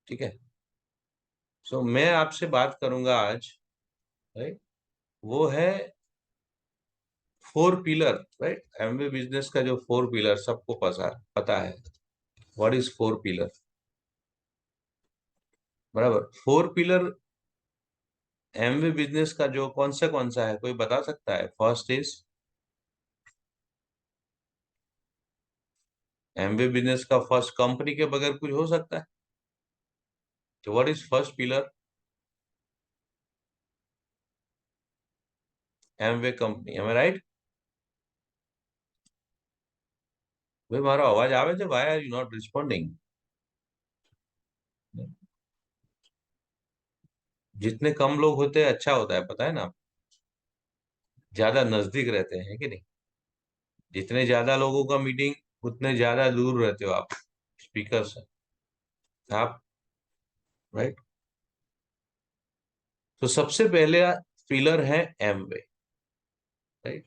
ठीक है। सो मैं आपसे बात करूंगा आज, राइट, वो है four pillar. Right, Amway business का जो फोर पिलर सबको पता है। What is four pillar? बराबर, फोर पिलर एमवे बिजनेस का जो कौन सा है, कोई बता सकता है? फर्स्ट इज एमवे बिजनेस का फर्स्ट, कंपनी के बगैर कुछ हो सकता है? तो what is first pillar? Amway company, am I right? भाई मारो आवाज आवे छे, why are you not responding? जितने कम लोग होते हैं अच्छा होता है, पता है ना? ज्यादा नजदीक रहते हैं कि नहीं? जितने ज्यादा लोगों का मीटिंग, उतने ज्यादा दूर रहते हो आप स्पीकर से। आप, राइट। तो सबसे पहले पिलर है एमवे, राइट।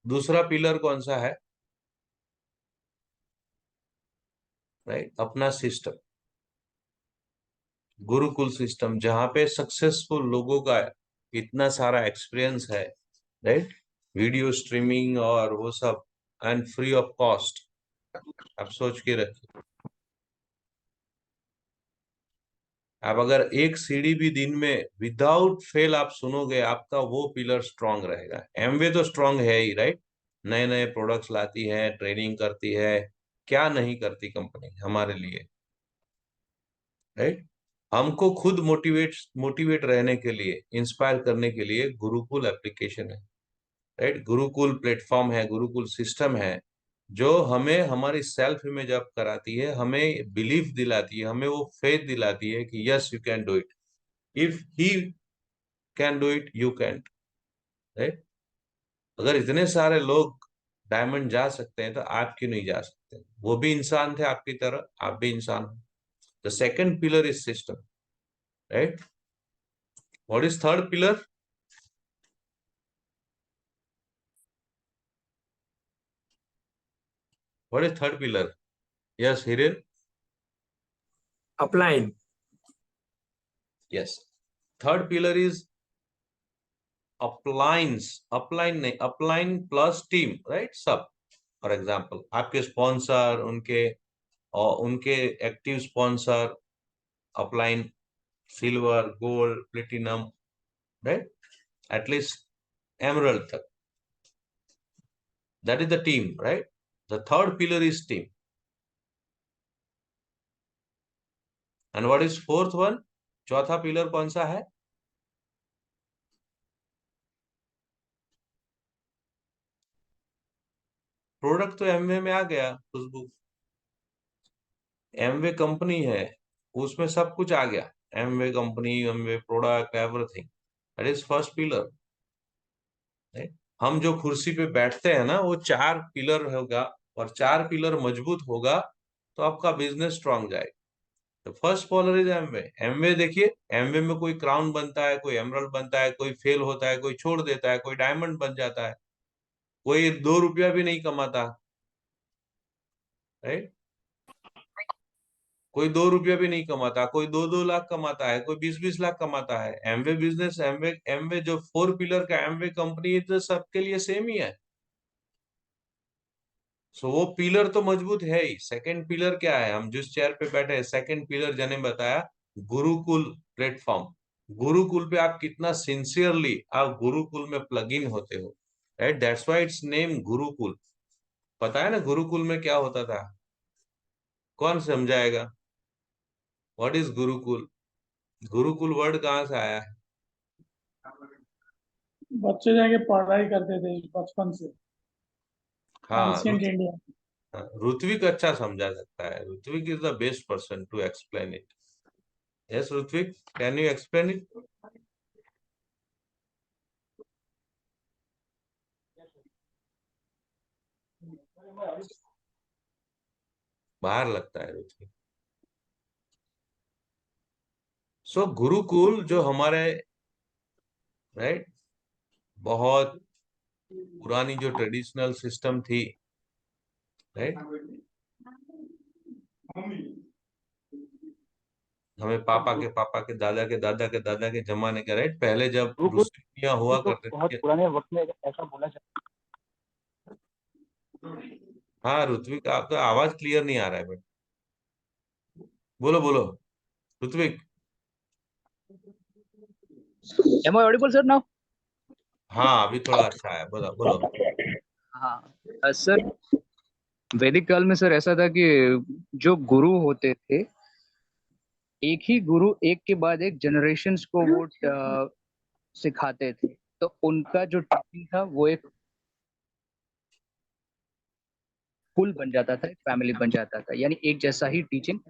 दूसरा पिलर कौन सा है? राइट, अपना सिस्टम, गुरुकुल सिस्टम, जहां पे सक्सेसफुल लोगों का इतना सारा एक्सपीरियंस है, राइट। वीडियो स्ट्रीमिंग और वो सब, एंड फ्री ऑफ कॉस्ट। आप सोच के रखिए, आप अगर एक सीढ़ी भी दिन में विदाउट फेल आप सुनोगे, आपका वो पिलर स्ट्रांग रहेगा। एमवे तो स्ट्रांग है ही, राइट। नए नए प्रोडक्ट्स लाती है, ट्रेनिंग करती है, क्या नहीं करती कंपनी हमारे लिए, राइट। हमको खुद मोटिवेट रहने के लिए, इंस्पायर करने के लिए गुरुकुल एप्लीकेशन है, राइट। गुरुकुल प्लेटफॉर्म है, गुरुकुल सिस्टम है, जो हमें हमारी सेल्फ इमेज अप कराती है, हमें बिलीफ दिलाती है, हमें वो फेथ दिलाती है कि yes you can do it. If he can do it, you can, right. अगर इतने सारे लोग डायमंड जा सकते हैं तो आप क्यों नहीं जा सकते? वो भी इंसान थे आपकी तरह, आप भी इंसान हो। The second pillar is system, right. What is third pillar? What is third pillar? Yes Hiren? Upline. Yes, third pillar is uplines. Upline नहीं, अपलाइन प्लस टीम, राइट। सब, फॉर एग्जाम्पल आपके स्पॉन्सर, उनके और उनके active sponsor, upline silver, gold, platinum, right, at least emerald तक, that is the team, right. The third pillar is team. And what is fourth one? चौथा pillar कौन सा है? प्रोडक्ट तो एमवे में आ गया, खुशबू। एमवे कंपनी है, उसमें सब कुछ आ गया। Amway company, Amway product, everything, that is first pillar. हम जो कुर्सी पे बैठते हैं ना, वो चार पिलर होगा, और चार पिलर मजबूत होगा तो आपका बिजनेस स्ट्रांग जाएगा। तो first pillar is Amway. Amway देखिए, एमवे में कोई क्राउन बनता है, कोई एमरल्ड बनता है, कोई फेल होता है, कोई छोड़ देता है, कोई डायमंड बन जाता है, कोई 2 रुपया भी नहीं कमाता, राइट। कोई 2 रुपया भी नहीं कमाता, कोई 2-2 लाख कमाता है, कोई 20-20 लाख कमाता है। एमवे बिजनेस, एमवे एमवे जो फोर पिलर का एमवे कंपनी है, तो सबके लिए सेम ही है। सो वो पिलर तो मजबूत है ही। सेकंड पिलर क्या है? हम जिस चेयर पे बैठे हैं, सेकंड पिलर जने बताया, गुरुकुल प्लेटफॉर्म। गुरुकुल पे आप कितना सिंसियरली आप गुरुकुल में प्लग इन होते हो, right. That's why it's name Gurukul. पता है ना गुरुकुल में क्या होता था? कौन समझाएगा? What is Gurukul? Gurukul word कहाँ से आया है? बच्चे जाके पढ़ाई करते थे बचपन से, हाँ, एंशियंट इंडिया। ऋत्विक अच्छा समझा सकता है। Ritvik is the best person to explain it. Yes Ritvik, can you explain it? बाहर लगता है ऋत्विक। सो गुरुकुल जो हमारे, राइट, बहुत पुरानी जो ट्रेडिशनल सिस्टम थी, राइट। हमें पापा के दादा के दादा के दादा के जमाने का, राइट, पहले जब गुरुकुल ऋषियां हुआ तो करते बहुत थे। पुराने वक्त में ऐसा बोला जाता हाँ ऋत्विक, आपका आवाज क्लियर नहीं आ रहा है बट बोलो बोलो ऋत्विक। है। Am I audible, sir, now? हाँ अभी थोड़ा अच्छा है, बोलो बोलो। हाँ सर, वैदिक काल में सर ऐसा था कि जो गुरु होते थे, एक ही गुरु एक के बाद एक जनरेशन्स को वो सिखाते थे। तो उनका जो टीचिंग था वो एक कुल बन जाता था, एक फैमिली बन जाता था, यानी एक जैसा ही टीचिंग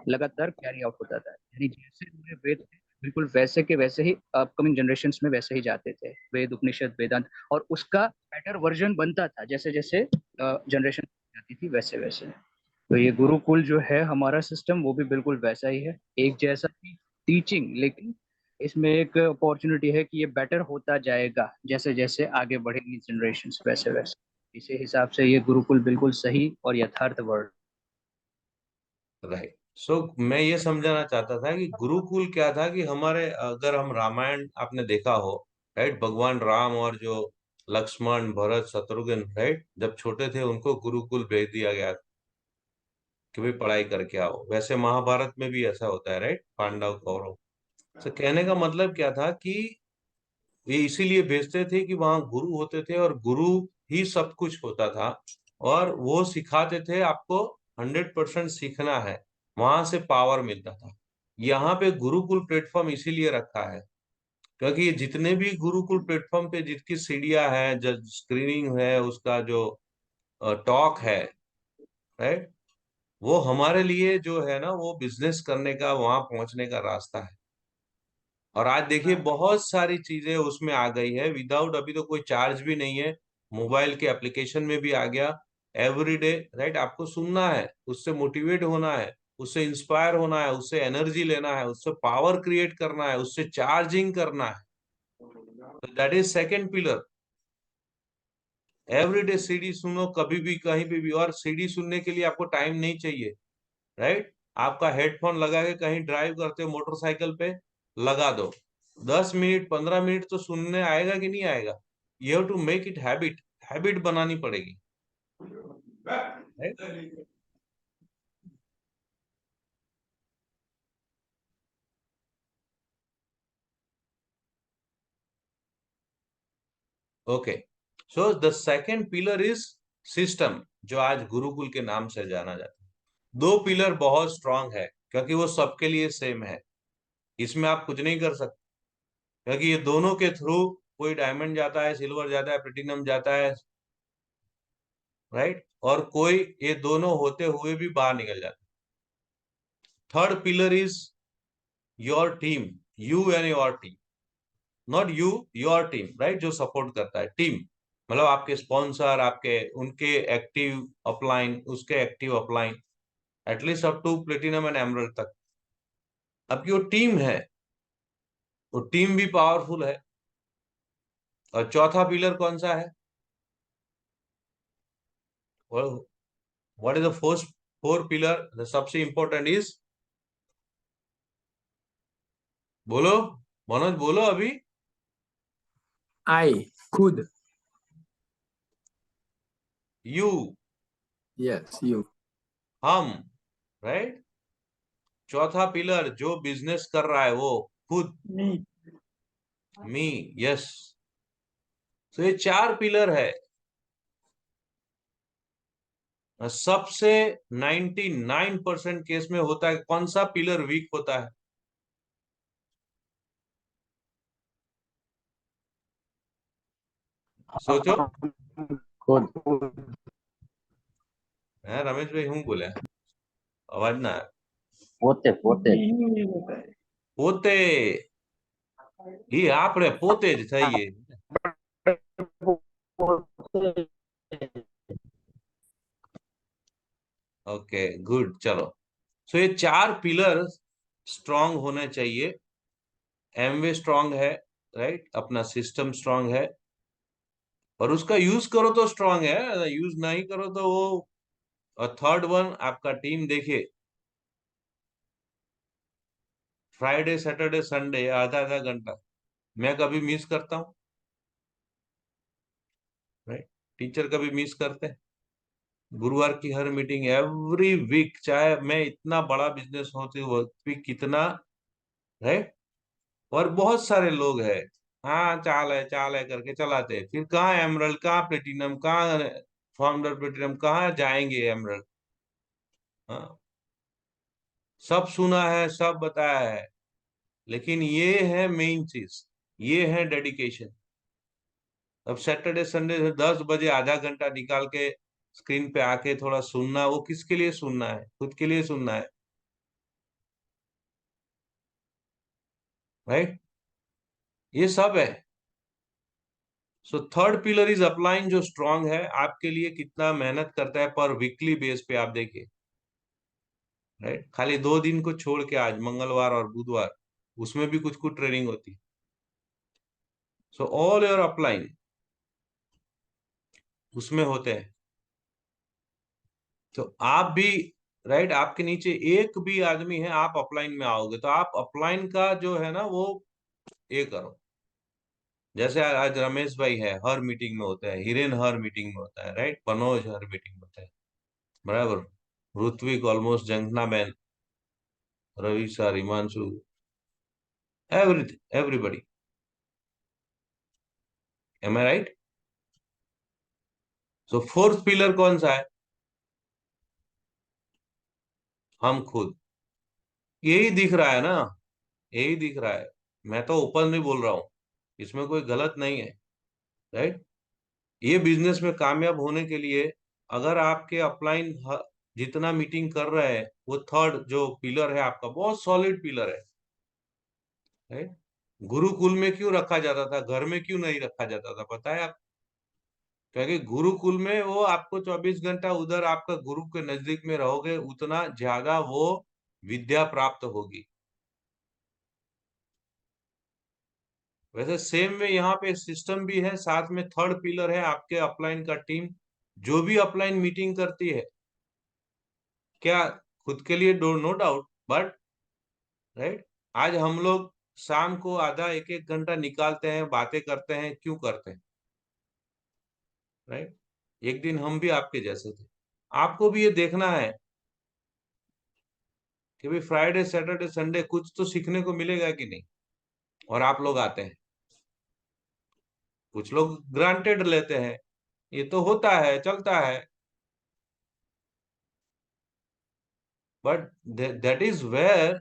लगातार कैरी आउट होता था। यानी जैसे हमारे वेद थे, बिल्कुल वैसे के वैसे ही अपकमिंग जनरेशन्स में वैसे ही जाते थे, वेद उपनिषद वेदांत, और उसका बेटर वर्जन बनता था जैसे जैसे जनरेशन जाती थी वैसे वैसे। तो ये गुरुकुल जो है हमारा सिस्टम, वो भी बिल्कुल वैसा ही है, एक जैसा ही टीचिंग, लेकिन इसमें एक अपॉर्चुनिटी है कि ये बेटर होता जाएगा जैसे जैसे आगे बढ़ेंगी जनरेशन वैसे वैसे। इसी हिसाब से ये गुरुकुल बिल्कुल सही और यथार्थ वर्ड। राइट। सो मैं ये समझाना चाहता था कि गुरुकुल क्या था, कि हमारे, अगर हम रामायण आपने देखा हो, राइट, भगवान राम और जो लक्ष्मण भरत शत्रुघ्न, राइट, जब छोटे थे उनको गुरुकुल भेज दिया गया कि भाई पढ़ाई करके आओ। वैसे महाभारत में भी ऐसा होता है, राइट, पांडव कौरव। तो कहने का मतलब क्या था कि ये इसीलिए भेजते थे कि वहां गुरु होते थे और गुरु ही सब कुछ होता था, और वो सिखाते थे आपको 100% सीखना है, वहां से पावर मिलता था। यहाँ पे गुरुकुल प्लेटफॉर्म इसीलिए रखा है क्योंकि ये जितने भी गुरुकुल प्लेटफॉर्म पे जितकी सीढ़ियां हैं, जो स्क्रीनिंग है, उसका जो टॉक है, राइट, वो हमारे लिए जो है ना, वो बिजनेस करने का, वहां पहुंचने का रास्ता है। और आज देखिए बहुत सारी चीजें उसमें आ गई है विदाउट, अभी तो कोई चार्ज भी नहीं है, मोबाइल के एप्लीकेशन में भी आ गया। एवरीडे, राइट, आपको सुनना है, उससे मोटिवेट होना है, उससे इंस्पायर होना है, उससे एनर्जी लेना है, उससे पावर क्रिएट करना है, उससे चार्जिंग करना है। तो that is second pillar. Everyday CD सुनो, कभी भी कहीं पे भी। और सीडी सुनने के लिए आपको टाइम नहीं चाहिए, राइट, आपका हेडफोन लगा के कहीं ड्राइव करते हो मोटरसाइकिल पे, लगा दो, 10 मिनट 15 मिनट तो सुनने आएगा कि नहीं आएगा। You have to make it habit, habit बनानी पड़ेगी, right. Okay, so the second pillar is system, जो आज गुरुकुल के नाम से जाना जाता है। दो पिलर बहुत स्ट्रांग है क्योंकि वो सबके लिए सेम है, इसमें आप कुछ नहीं कर सकते, क्योंकि ये दोनों के थ्रू कोई डायमंड जाता है, सिल्वर जाता है, प्लेटिनम जाता है, राइट, और कोई ये दोनों होते हुए भी बाहर निकल जाता है। Third pillar is your team, you and your team, not you, your team, right, जो सपोर्ट करता है। टीम मतलब आपके स्पॉन्सर, आपके उनके एक्टिव अपलाइन, उसके active upline, at least up to platinum and emerald तक आपकी वो टीम है, वो टीम भी पावरफुल है। और चौथा पिलर कौन सा है? What is the fourth, four pillar, the सबसे इंपॉर्टेंट इज, बोलो मनोज, बोलो अभी। I, खुद. You, Yes, you. हम, राइट। चौथा पिलर जो बिजनेस कर रहा है वो खुद, मी। मी, यस। तो ये चार पिलर है। सबसे 99% केस में होता है, कौन सा पिलर वीक होता है? सोचो। खुद। है रमेश भाई, हूँ बोले, आवाज ना आया। पोते पोते। मी ही होता है। પોતે, એ આપણે પોતે જ થઈએ। ओके गुड, चलो। सो ये चार पिलर स्ट्रांग होने चाहिए। एमवे स्ट्रांग है, राइट, अपना सिस्टम स्ट्रांग है, और उसका यूज करो तो स्ट्रांग है, यूज नहीं करो तो वो। और थर्ड वन आपका टीम, देखिए फ्राइडे सैटरडे संडे आधा आधा घंटा मैं कभी मिस करता हूँ? राइट? टीचर कभी मिस करते हैं? गुरुवार की हर मीटिंग एवरी वीक, चाहे मैं इतना बड़ा बिजनेस होते हुए भी कितना, राइट? और बहुत सारे लोग हैं, हाँ चाल है करके चलाते हैं, फिर कहाँ एमरल्ड, कहाँ प्लेटिनम, कहाँ फाउंडर प्लेटिनम, कहाँ जाएंगे एमरल्ड? हाँ, सब सुना है, सब बताया है, लेकिन ये है मेन चीज, ये है डेडिकेशन। अब सैटरडे संडे से 10 बजे आधा घंटा निकाल के स्क्रीन पे आके थोड़ा सुनना, वो किसके लिए सुनना है? खुद के लिए सुनना है, राइट? ये सब है। So third pillar is upline, जो स्ट्रांग है आपके लिए कितना मेहनत करता है पर वीकली बेस पे, आप देखिए, राइट? खाली 2 दिन को छोड़ के, आज मंगलवार और बुधवार, उसमें भी कुछ कुछ ट्रेनिंग होती। सो ऑल योर अपलाइन उसमें होते हैं। तो आप भी, राइट, आपके नीचे एक भी आदमी है, आप अपलाइन में आओगे तो आप अपलाइन का जो है ना वो ये करो। जैसे आज रमेश भाई है, हर मीटिंग में होता है, हिरेन हर मीटिंग में होता है, राइट? मनोज हर मीटिंग में होता है, बराबर? ऋत्विक ऑलमोस्ट, जंगना मैन, Ravi sir, Himanshu, everything, everybody. Am I right? So fourth pillar कौन सा है? हम खुद। यही दिख रहा है ना, यही दिख रहा है। मैं तो ओपन नहीं बोल रहा हूँ, इसमें कोई गलत नहीं है, राइट? ये बिजनेस में कामयाब होने के लिए अगर आपके अपलाइन जितना मीटिंग कर रहे हैं, वो थर्ड जो पिलर है आपका बहुत सॉलिड पिलर है, राइट? गुरुकुल में क्यों रखा जाता था, घर में क्यों नहीं रखा जाता था, पता है आप? क्योंकि गुरुकुल में वो आपको 24 घंटा उधर आपका गुरु के नजदीक में रहोगे, उतना ज्यादा वो विद्या प्राप्त होगी। वैसे सेम में यहाँ पे सिस्टम भी है, साथ में थर्ड पिलर है आपके अपलाइन का टीम। जो भी अपलाइन मीटिंग करती है, क्या खुद के लिए, नो डाउट, बट राइट, आज हम लोग शाम को आधा एक एक घंटा निकालते हैं, बातें करते हैं, क्यों करते हैं? राइट? एक दिन हम भी आपके जैसे थे। आपको भी ये देखना है कि भाई फ्राइडे सैटरडे संडे कुछ तो सीखने को मिलेगा कि नहीं, और आप लोग आते हैं। कुछ लोग ग्रांटेड लेते हैं, ये तो होता है, चलता है, बट दैट इज वेयर।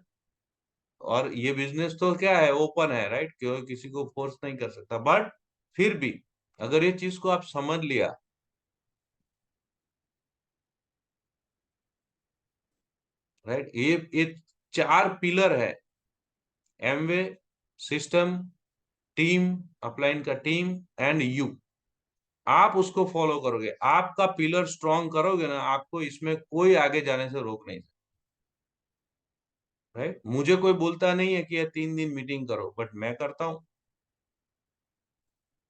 और ये बिजनेस तो क्या है, ओपन है, राइट? क्यों किसी को फोर्स नहीं कर सकता, बट फिर भी अगर ये चीज को आप समझ लिया, राइट, ये 4 पिलर है, एमवे, सिस्टम, टीम, अपलाइन का टीम, एंड यू। आप उसको फॉलो करोगे, आपका पिलर स्ट्रांग करोगे ना, आपको इसमें कोई आगे जाने से रोक नहीं सकता, राइट? मुझे कोई बोलता नहीं है कि ये 3 दिन मीटिंग करो, बट मैं करता हूँ।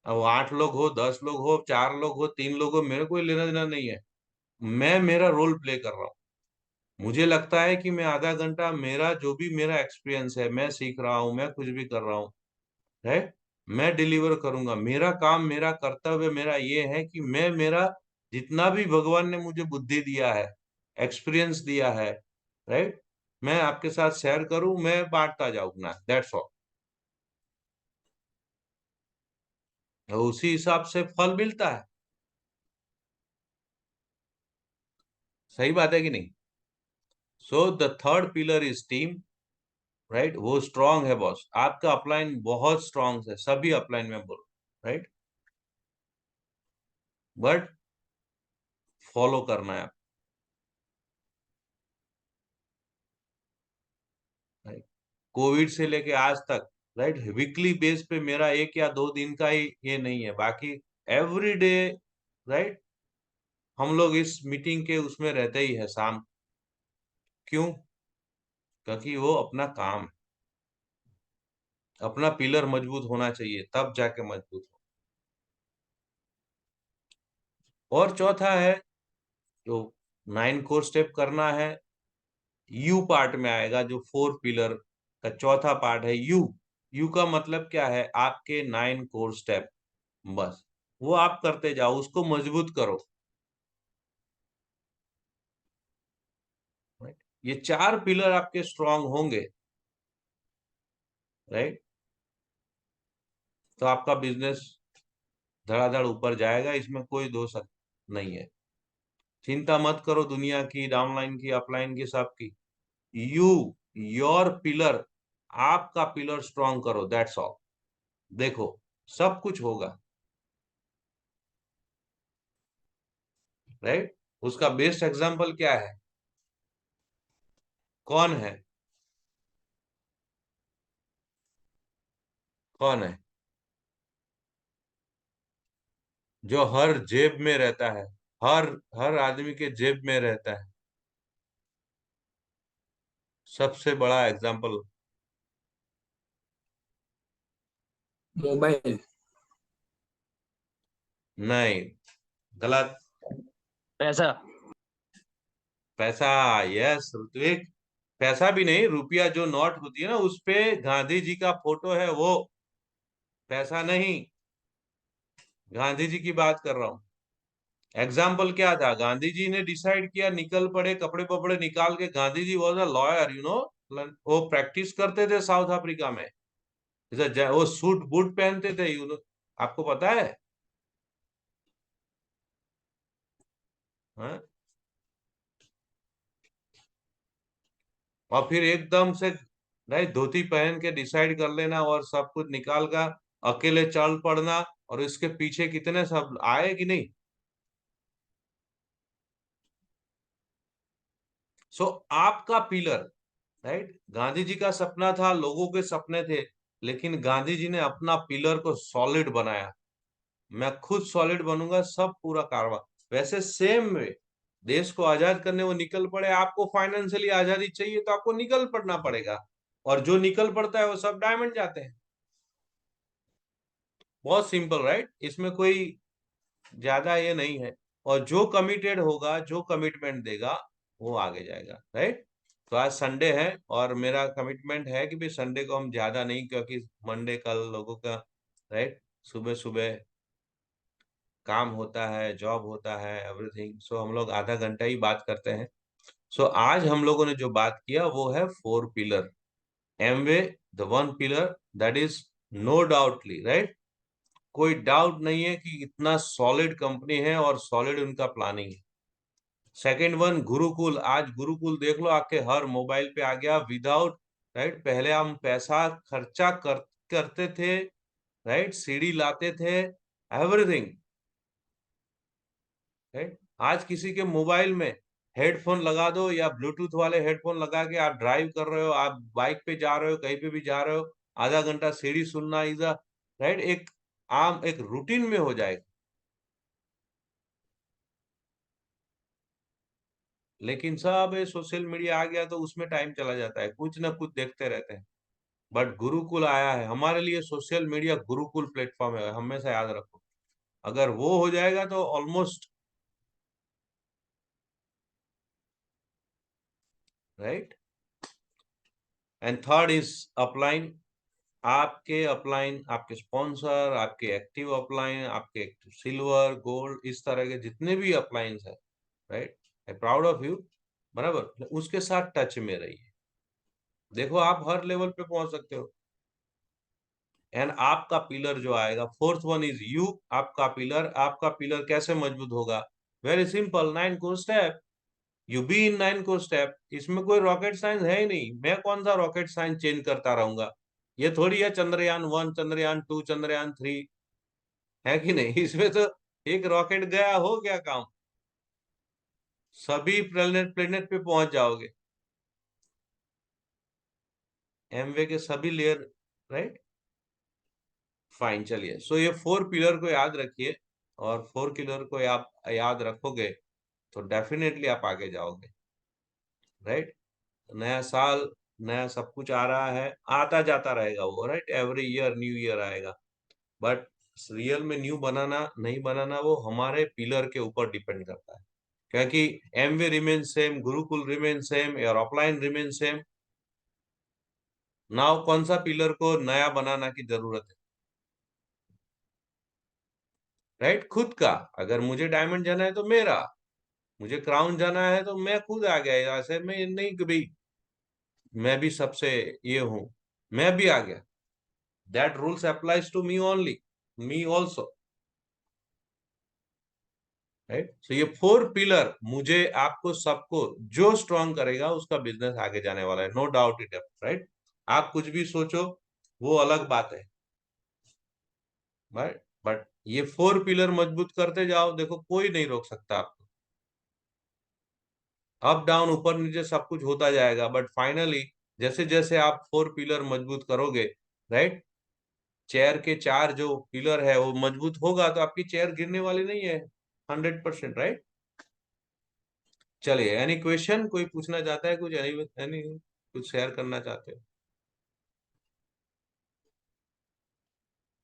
अब 8 लोग हो, 10 लोग हो, 4 लोग हो, 3 लोग हो, मेरे कोई लेना देना नहीं है। मैं मेरा रोल प्ले कर रहा हूँ। मुझे लगता है कि मैं आधा घंटा, मेरा जो भी मेरा एक्सपीरियंस है, मैं सीख रहा हूँ, मैं कुछ भी कर रहा हूँ, है, मैं डिलीवर करूंगा। मेरा काम, मेरा कर्तव्य मेरा ये है कि मैं मेरा जितना भी भगवान ने मुझे बुद्धि दिया है, एक्सपीरियंस दिया है, राइट, मैं आपके साथ शेयर करूं, मैं बांटता जाऊं ना, दैट्स ऑल। उसी हिसाब से फल मिलता है। सही बात है कि नहीं? So the third pillar is team, right? वो स्ट्रांग है बॉस, आपका अपलाइन बहुत स्ट्रांग है, सभी अपलाइन में बोलो, राइट? बट फॉलो करना है, राइट? कोविड से लेके आज तक, राइट, वीकली बेस पे मेरा 1 या 2 दिन का ही ये नहीं है, बाकी एवरी डे, राइट, हम लोग इस मीटिंग के उसमें रहते ही है शाम। क्यों? क्योंकि वो अपना काम है, अपना पिलर मजबूत होना चाहिए, तब जाके मजबूत हो। और चौथा है, जो 9 कोर स्टेप करना है, यू पार्ट में आएगा, जो 4 पिलर का चौथा पार्ट है यू। यू का मतलब क्या है? आपके 9 कोर स्टेप, बस वो आप करते जाओ, उसको मजबूत करो। ये 4 पिलर आपके स्ट्रांग होंगे, राइट, तो आपका बिजनेस धड़ाधड़ ऊपर जाएगा, इसमें कोई दो शक नहीं है। चिंता मत करो दुनिया की, डाउनलाइन की, अपलाइन की, सबकी। यू, योर पिलर, आपका पिलर स्ट्रांग करो, दैट्स ऑल। देखो सब कुछ होगा, राइट। उसका बेस्ट एग्जांपल क्या है? कौन है? कौन है जो हर जेब में रहता है, हर हर आदमी के जेब में रहता है? सबसे बड़ा एग्जांपल। Mobile. नहीं, गलत। पैसा। पैसा, यस ऋत्विक। पैसा भी नहीं, रुपया जो नोट होती है ना, उस पे गांधी जी का फोटो है, वो पैसा नहीं। गांधी जी की बात कर रहा हूँ। एग्जाम्पल क्या था? गांधी जी ने डिसाइड किया, निकल पड़े, कपड़े पपड़े निकाल के। Gandhi ji was a lawyer, you know. वो प्रैक्टिस करते थे साउथ अफ्रीका में। वो सूट बूट पहनते थे, यू नो, आपको पता है? हाँ? और फिर एकदम से नहीं, धोती पहन के डिसाइड कर लेना और सब कुछ निकाल कर अकेले चल पड़ना, और इसके पीछे कितने सब आए कि नहीं। सो आपका पिलर, राइट। गांधी जी का सपना था, लोगों के सपने थे, लेकिन गांधी जी ने अपना पिलर को सॉलिड बनाया। मैं खुद सॉलिड बनूंगा, सब पूरा कारवा। वैसे सेम में देश को आजाद करने वो निकल पड़े। आपको फाइनेंशियली आजादी चाहिए तो आपको निकल पड़ना पड़ेगा, और जो निकल पड़ता है वो सब डायमंड जाते हैं। बहुत सिंपल, राइट। इसमें कोई ज्यादा ये नहीं है। और जो कमिटेड होगा, जो कमिटमेंट देगा, वो आगे जाएगा, राइट। तो आज संडे है, और मेरा कमिटमेंट है कि भाई संडे को हम ज्यादा नहीं, क्योंकि मंडे कल लोगों का, राइट, सुबह सुबह काम होता है, जॉब होता है, एवरीथिंग। सो हम लोग आधा घंटा ही बात करते हैं। सो आज हम लोगों ने जो बात किया वो है 4 pillar. Amway, the one pillar that is no doubtly, right, कोई डाउट नहीं है कि इतना सॉलिड कंपनी है और सॉलिड उनका प्लानिंग है। Second one, Gurukul. आज गुरुकुल देख लो, आपके हर मोबाइल पे आ गया, विदाउट, राइट। पहले हम पैसा खर्चा करते थे, राइट, सीडी लाते थे, एवरीथिंग, राइट। आज किसी के मोबाइल में हेडफोन लगा दो, या ब्लूटूथ वाले हेडफोन लगा के आप ड्राइव कर रहे हो, आप बाइक पे जा रहे हो, कहीं पे भी जा रहे हो, आधा घंटा सीडी सुनना इज अ, राइट, एक आम एक रूटीन में हो जाएगा। लेकिन सब सोशल मीडिया आ गया तो उसमें टाइम चला जाता है, कुछ ना कुछ देखते रहते हैं। बट गुरुकुल आया है हमारे लिए, सोशल मीडिया गुरुकुल प्लेटफॉर्म है, हमेशा याद रखो। अगर वो हो जाएगा तो almost, right. And third is upline. आपके अपलाइन, आपके स्पॉन्सर, आपके एक्टिव अपलाइन, आपके एक्टिव सिल्वर गोल्ड, इस तरह के जितने भी अपलाइंस है, right, I proud of you, बराबर, उसके साथ टच में रहिए। देखो आप हर लेवल पे पहुंच सकते हो। एंड आपका पिलर जो आएगा, फोर्थ वन इज यू। आपका पिलर कैसे मजबूत होगा? Very simple, 9 core step. You be in 9 core step. इसमें कोई रॉकेट साइंस है ही नहीं। मैं कौन सा रॉकेट साइंस चेंज करता रहूंगा? ये थोड़ी है चंद्रयान 1, चंद्रयान 2, चंद्रयान 3, है कि नहीं? इसमें तो एक रॉकेट गया, हो गया काम, सभी प्लेनेट प्लेनेट पे पहुंच जाओगे, एमवे के सभी लेयर, राइट। फाइन, चलिए। सो ये 4 पिलर को याद रखिए, और 4 पिलर को आप याद रखोगे तो डेफिनेटली आप आगे जाओगे, राइट। नया साल, नया सब कुछ आ रहा है, आता जाता रहेगा वो, right. Every year new year आएगा। बट रियल में न्यू बनाना नहीं बनाना, वो हमारे पिलर के ऊपर डिपेंड करता है। क्योंकि Amway remain same, Gurukul remain same, और ऑफलाइन रिमेन सेम, नाउ कौन सा पिलर को नया बनाना की जरूरत है? राइट, खुद का। अगर मुझे डायमंड जाना है तो मेरा, मुझे क्राउन जाना है तो मैं खुद आ गया, ऐसे में नहीं कि भाई मैं भी सबसे ये हूं, मैं भी आ गया। That rules applies to me only, me also, right. So ये 4 पिलर मुझे, आपको, सबको जो स्ट्रांग करेगा उसका बिजनेस आगे जाने वाला है, नो डाउट इट, राइट। आप कुछ भी सोचो वो अलग बात है, बट ये 4 पिलर मजबूत करते जाओ, देखो कोई नहीं रोक सकता आपको। अप डाउन ऊपर नीचे सब कुछ होता जाएगा, बट फाइनली जैसे जैसे आप 4 पिलर मजबूत करोगे, राइट, चेयर के 4 जो पिलर है वो मजबूत होगा तो आपकी चेयर गिरने वाली नहीं है, 100%, राइट। चलिए, एनी क्वेश्चन, कोई पूछना चाहता है कुछ, एनी कुछ शेयर करना चाहते हो?